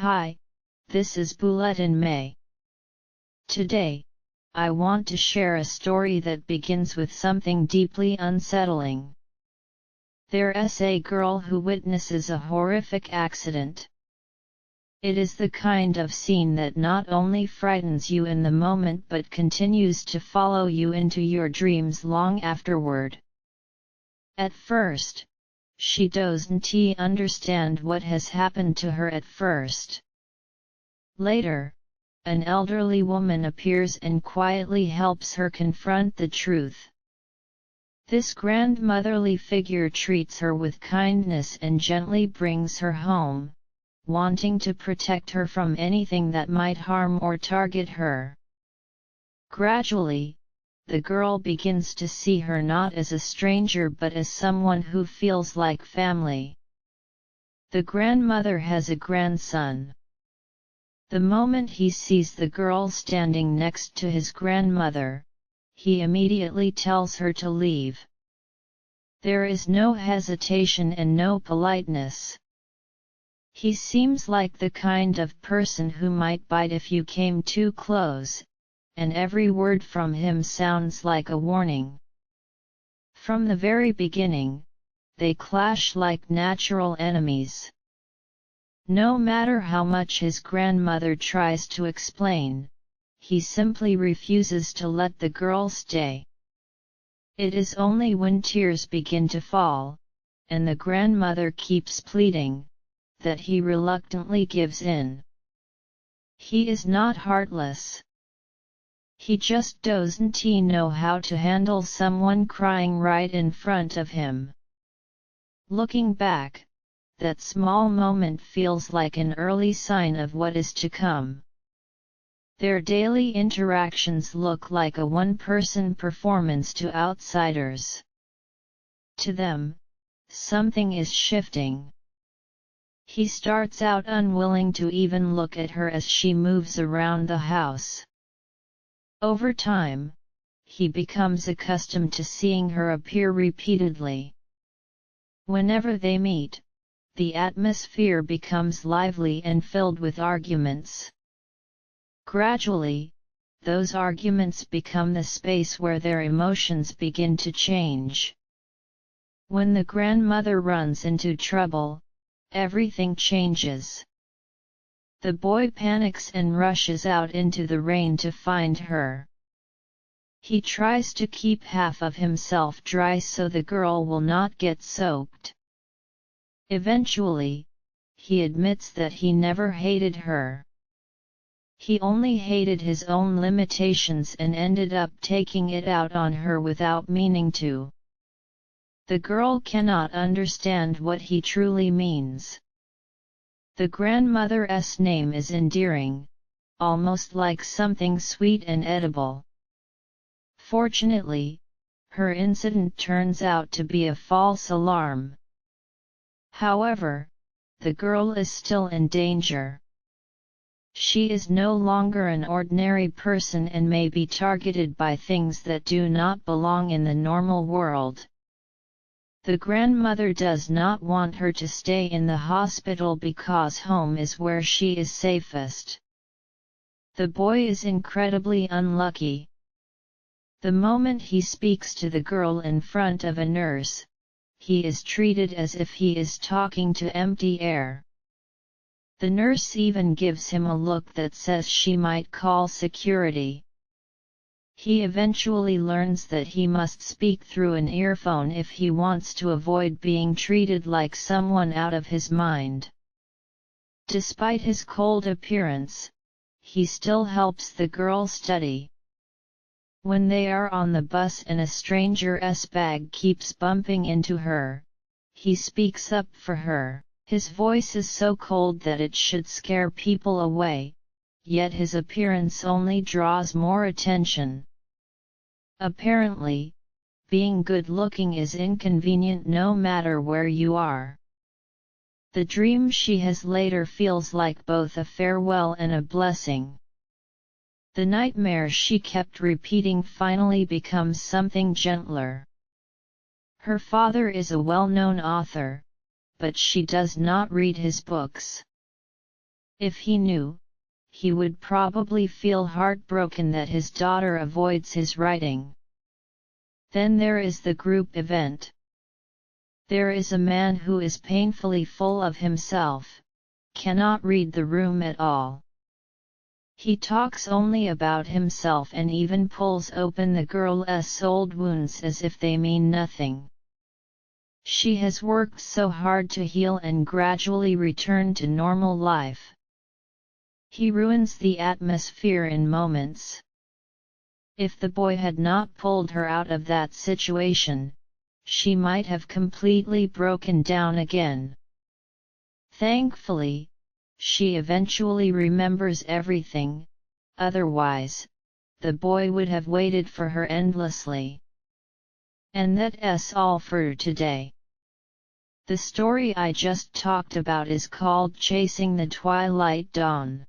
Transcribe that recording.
Hi, this is Bulletin May. Today, I want to share a story that begins with something deeply unsettling. There's a girl who witnesses a horrific accident. It is the kind of scene that not only frightens you in the moment but continues to follow you into your dreams long afterward. At first, she doesn't understand what has happened to her at first. Later, an elderly woman appears and quietly helps her confront the truth. This grandmotherly figure treats her with kindness and gently brings her home, wanting to protect her from anything that might harm or target her. Gradually, the girl begins to see her not as a stranger but as someone who feels like family. The grandmother has a grandson. The moment he sees the girl standing next to his grandmother, he immediately tells her to leave. There is no hesitation and no politeness. He seems like the kind of person who might bite if you came too close, and every word from him sounds like a warning. From the very beginning, they clash like natural enemies. No matter how much his grandmother tries to explain, he simply refuses to let the girl stay. It is only when tears begin to fall, and the grandmother keeps pleading, that he reluctantly gives in. He is not heartless. He just doesn't know how to handle someone crying right in front of him. Looking back, that small moment feels like an early sign of what is to come. Their daily interactions look like a one-person performance to outsiders. To them, something is shifting. He starts out unwilling to even look at her as she moves around the house. Over time, he becomes accustomed to seeing her appear repeatedly. Whenever they meet, the atmosphere becomes lively and filled with arguments. Gradually, those arguments become the space where their emotions begin to change. When the grandmother runs into trouble, everything changes. The boy panics and rushes out into the rain to find her. He tries to keep half of himself dry so the girl will not get soaked. Eventually, he admits that he never hated her. He only hated his own limitations and ended up taking it out on her without meaning to. The girl cannot understand what he truly means. The grandmother's name is endearing, almost like something sweet and edible. Fortunately, her incident turns out to be a false alarm. However, the girl is still in danger. She is no longer an ordinary person and may be targeted by things that do not belong in the normal world. The grandmother does not want her to stay in the hospital because home is where she is safest. The boy is incredibly unlucky. The moment he speaks to the girl in front of a nurse, he is treated as if he is talking to empty air. The nurse even gives him a look that says she might call security. He eventually learns that he must speak through an earphone if he wants to avoid being treated like someone out of his mind. Despite his cold appearance, he still helps the girl study. When they are on the bus and a stranger's bag keeps bumping into her, he speaks up for her. His voice is so cold that it should scare people away, yet his appearance only draws more attention. Apparently, being good-looking is inconvenient no matter where you are. The dream she has later feels like both a farewell and a blessing. The nightmare she kept repeating finally becomes something gentler. Her father is a well-known author, but she does not read his books. If he knew, he would probably feel heartbroken that his daughter avoids his writing. Then there is the group event. There is a man who is painfully full of himself, cannot read the room at all. He talks only about himself and even pulls open the girl's old wounds as if they mean nothing. She has worked so hard to heal and gradually return to normal life. He ruins the atmosphere in moments. If the boy had not pulled her out of that situation, she might have completely broken down again. Thankfully, she eventually remembers everything, otherwise, the boy would have waited for her endlessly. And that's all for today. The story I just talked about is called Chasing the Twilight Dawn.